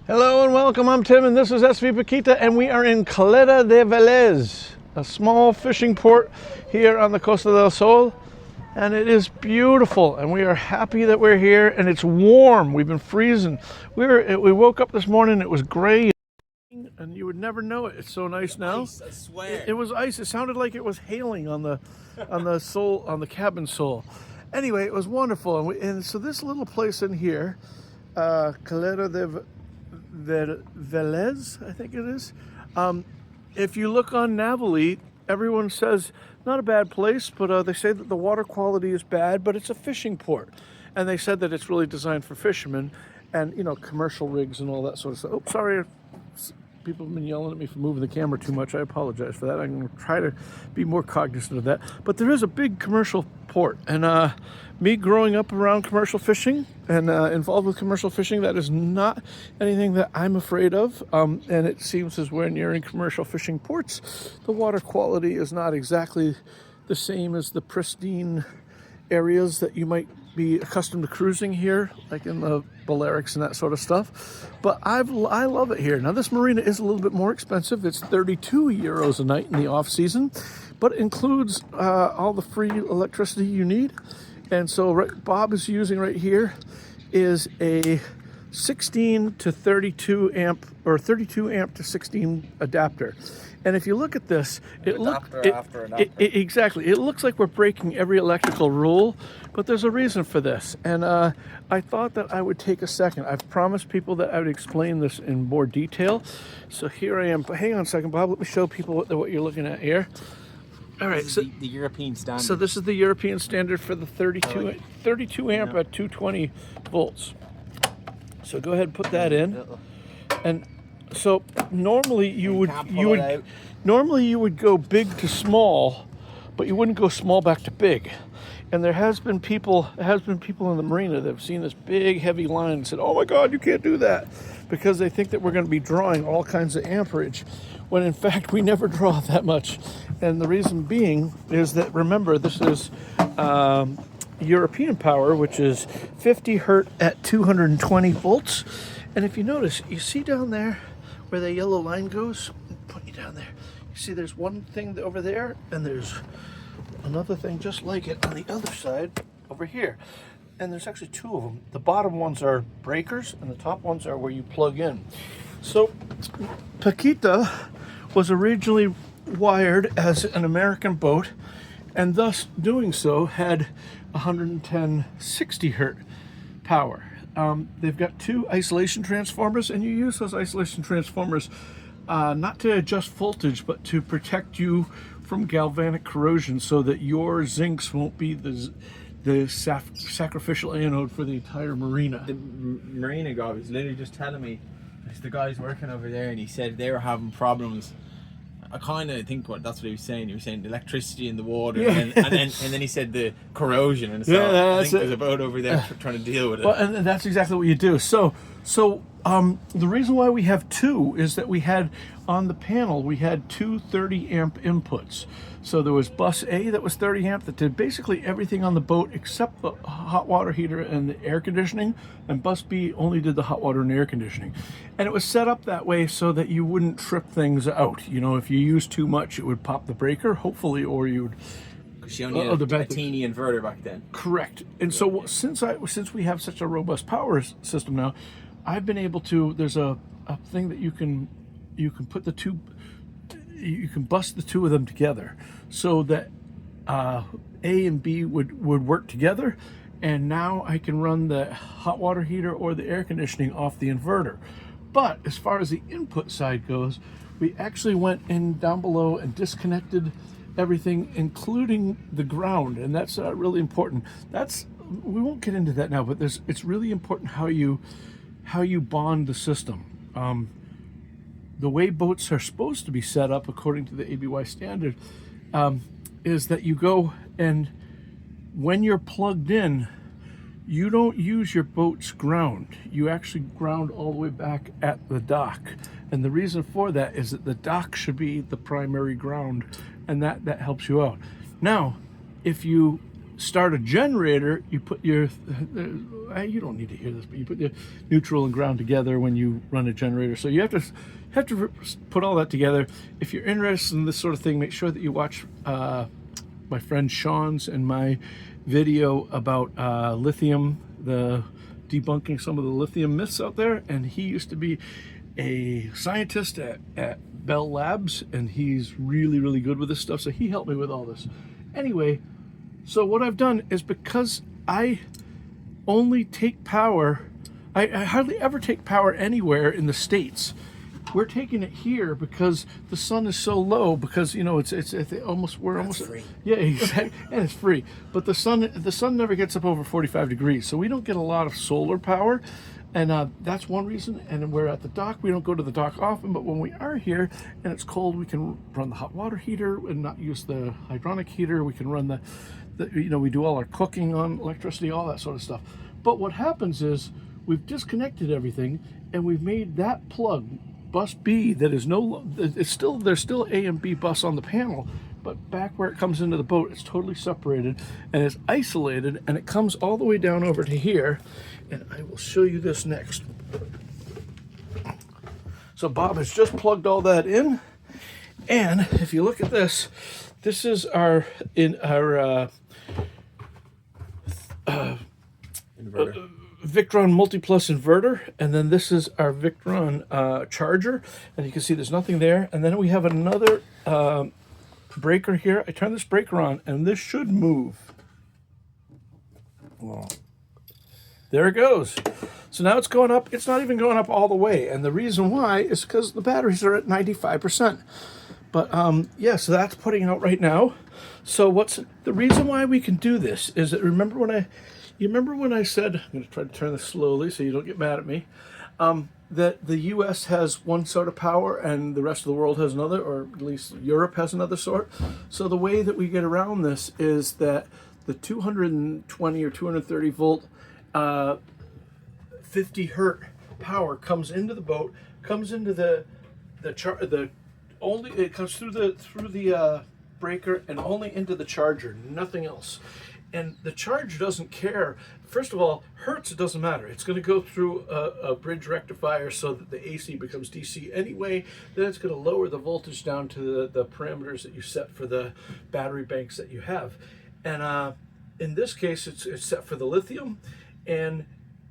Hello and welcome, I'm Tim and this is SV Paquita and we are in Caleta de Velez, a small fishing port here on the Costa del Sol, and it is beautiful and we are happy that we're here and it's warm. We've been freezing. We woke up this morning, it was gray and you would never know it. It's so nice now. Ice, I swear. It was ice. It sounded like it was hailing on the cabin sole. Anyway, it was wonderful and so this little place in here, Caleta de Velez, I think it is. If you look on Navily, everyone says not a bad place, but they say that the water quality is bad, but it's a fishing port. And they said that it's really designed for fishermen and, you know, commercial rigs and all that sort of stuff. Oh, sorry. People have been yelling at me for moving the camera too much. I apologize for that. I'm going to try to be more cognizant of that. But there is a big commercial port. And me growing up around commercial fishing and involved with commercial fishing, that is not anything that I'm afraid of. And it seems as when you're in commercial fishing ports, the water quality is not exactly the same as the pristine areas that you might be accustomed to cruising here, like in the Balearics and that sort of stuff. But I love it here. Now this marina is a little bit more expensive. It's 32 euros a night in the off season, but it includes all the free electricity you need. And so Bob is using right here is a 16 to 32 amp or 32 amp to 16 adapter. And if you look at this, exactly. It looks like we're breaking every electrical rule, but there's a reason for this. And I thought that I would take a second. I've promised people that I would explain this in more detail. So here I am. But hang on a second, Bob. Let me show people what you're looking at here. All right, so the European standard. So this is the European standard for the 32 amp at 220 volts. So go ahead and put that in. And so normally you would go big to small, but you wouldn't go small back to big. And there has been people in the marina that have seen this big heavy line and said, "Oh my God, you can't do that," because they think that we're going to be drawing all kinds of amperage, when in fact we never draw that much. And the reason being is that, remember, this is European power, which is 50 hertz at 220 volts. And if you notice, you see down there where the yellow line goes, put you down there. You see there's one thing over there, and there's another thing just like it on the other side over here. And there's actually two of them. The bottom ones are breakers, and the top ones are where you plug in. So Paquita was originally wired as an American boat, and thus doing so had 110 60 hertz power. They've got two isolation transformers, and you use those isolation transformers not to adjust voltage, but to protect you from galvanic corrosion, so that your zincs won't be the sacrificial anode for the entire marina. The marina guy was literally just telling me, there's the guys working over there, and he said they were having problems. I kind of think that's what he was saying. He was saying the electricity in the water, and then he said the corrosion, and so I think there's a boat over there trying to deal with it. Well, and that's exactly what you do. So the reason why we have two is that we had on the panel two 30 amp inputs. So there was bus A that was 30 amp that did basically everything on the boat except the hot water heater and the air conditioning, and bus B only did the hot water and air conditioning. And it was set up that way so that you wouldn't trip things out. You know, if you used too much, it would pop the breaker, hopefully, or you would. Because she only had a teeny inverter back then. Correct. And so since we have such a robust power system now, I've been able to. There's a thing that you can put the two. You can bust the two of them together so that A and B would work together, and now I can run the hot water heater or the air conditioning off the inverter. But as far as the input side goes, we actually went in down below and disconnected everything, including the ground, and that's really important. We won't get into that now, but it's really important how you bond the system. The way boats are supposed to be set up according to the ABY standard is that you go, and when you're plugged in, you don't use your boat's ground. You actually ground all the way back at the dock. And the reason for that is that the dock should be the primary ground, and that helps you out. Now, if you start a generator, you put your, you don't need to hear this, but you put the neutral and ground together when you run a generator. So you have to put all that together. If you're interested in this sort of thing, make sure that you watch my friend Sean's and my video about lithium, the debunking some of the lithium myths out there. And he used to be a scientist at Bell Labs, and he's really, really good with this stuff. So he helped me with all this. Anyway, so what I've done is, because I only take power, I hardly ever take power anywhere in the States. We're taking it here because the sun is so low, because you know it's almost, we're almost free. Yeah, exactly. And it's free. But the sun never gets up over 45 degrees, so we don't get a lot of solar power. And that's one reason. And we're at the dock. We don't go to the dock often, but when we are here and it's cold, we can run the hot water heater and not use the hydronic heater. We can run the you know, we do all our cooking on electricity, all that sort of stuff. But what happens is we've disconnected everything, and we've made that plug, bus B, that is there's still A and B bus on the panel, but back where it comes into the boat, it's totally separated and it's isolated, and it comes all the way down over to here. And I will show you this next. So Bob has just plugged all that in, and if you look at this, this is our Inverter. Victron Multiplus inverter, and then this is our Victron charger, and you can see there's nothing there. And then we have another breaker here. I turn this breaker on, and this should move. Well, there it goes. So now it's going up. It's not even going up all the way, and the reason why is because the batteries are at 95%. But yeah, so that's putting out right now. So what's the reason why we can do this is that, remember when I said, I'm going to try to turn this slowly so you don't get mad at me, that the US has one sort of power and the rest of the world has another, or at least Europe has another sort. So the way that we get around this is that the 220 or 230 volt 50 hertz power comes into the boat, comes into it comes through the breaker and only into the charger, nothing else. And the charger doesn't care. First of all, hertz, it doesn't matter. It's going to go through a bridge rectifier so that the AC becomes DC anyway. Then it's going to lower the voltage down to the parameters that you set for the battery banks that you have. And in this case, it's set for the lithium, and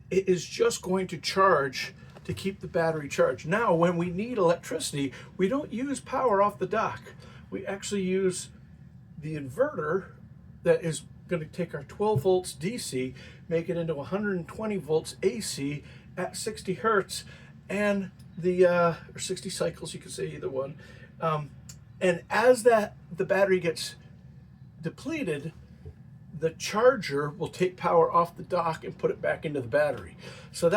it is just going to charge to keep the battery charged. Now, when we need electricity, we don't use power off the dock. We actually use the inverter that is going to take our 12 volts DC, make it into 120 volts AC at 60 hertz, and or 60 cycles, you could say either one. And as the battery gets depleted, the charger will take power off the dock and put it back into the battery. So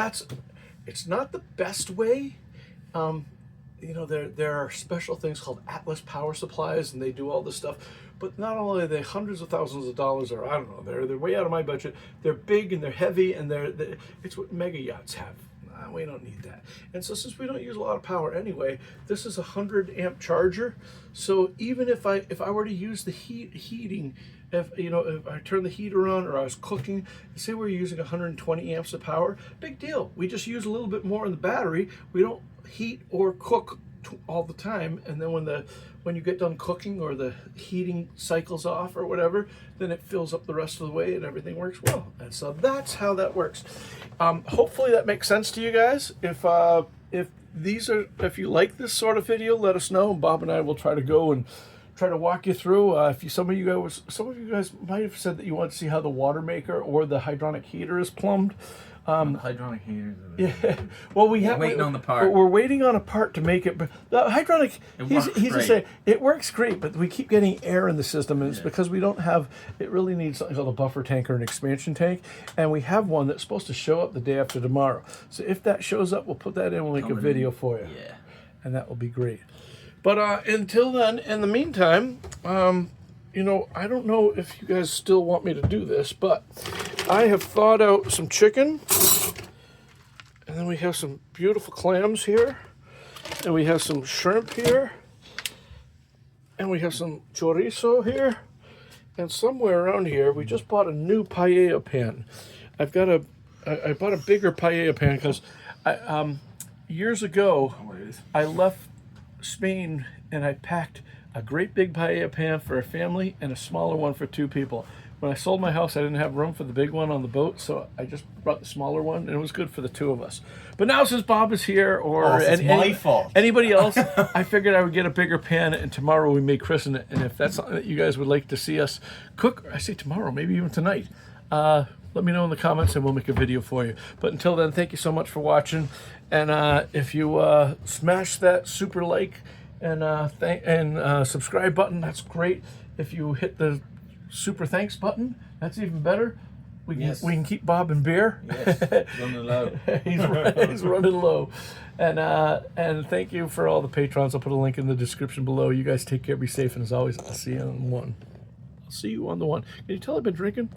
it's not the best way. You know, there are special things called Atlas power supplies, and they do all this stuff. But not only are they hundreds of thousands of dollars, or I don't know, they're way out of my budget. They're big and they're heavy, and it's what mega yachts have. We don't need that. And so since we don't use a lot of power anyway, this is a 100 amp charger. So even if I were to use the heating, if I turn the heater on, or I was cooking, say we're using 120 amps of power, big deal. We just use a little bit more in the battery. We don't heat or cook all the time, and then when you get done cooking or the heating cycles off or whatever, then it fills up the rest of the way and everything works well. And so that's how that works. Hopefully that makes sense to you guys. If you like this sort of video, let us know. Bob and I will try to go and try to walk you through. Some of you guys might have said that you want to see how the water maker or the hydronic heater is plumbed. The hydronic heaters. Yeah. Well, we're waiting on the part. We're waiting on a part to make it. But the hydronic, he's just saying it works great, but we keep getting air in the system, and it's because we don't have. It really needs something called a buffer tank or an expansion tank, and we have one that's supposed to show up the day after tomorrow. So if that shows up, we'll put that in. We'll make a video for you. Yeah. And that will be great. But until then, in the meantime, I don't know if you guys still want me to do this, but I have thawed out some chicken, and then we have some beautiful clams here, and we have some shrimp here, and we have some chorizo here, And somewhere around here, we just bought a new paella pan. I bought a bigger paella pan because years ago, I left Spain and I packed a great big paella pan for a family and a smaller one for 2 people. When I sold my house, I didn't have room for the big one on the boat, so I just brought the smaller one, and it was good for the 2 of us. But now since Bob is here, or it's my fault. Anybody else, I figured I would get a bigger pan, and tomorrow we may christen it. And if that's something that you guys would like to see us cook, I say tomorrow, maybe even tonight, let me know in the comments, and we'll make a video for you. But until then, thank you so much for watching. And if you smash that super like and subscribe button, that's great. If you hit the super thanks button, that's even better. We can keep Bob in beer. Yes, running low. he's running low. And thank you for all the patrons. I'll put a link in the description below. You guys take care, be safe, and as always, I'll see you on the one. Can you tell I've been drinking?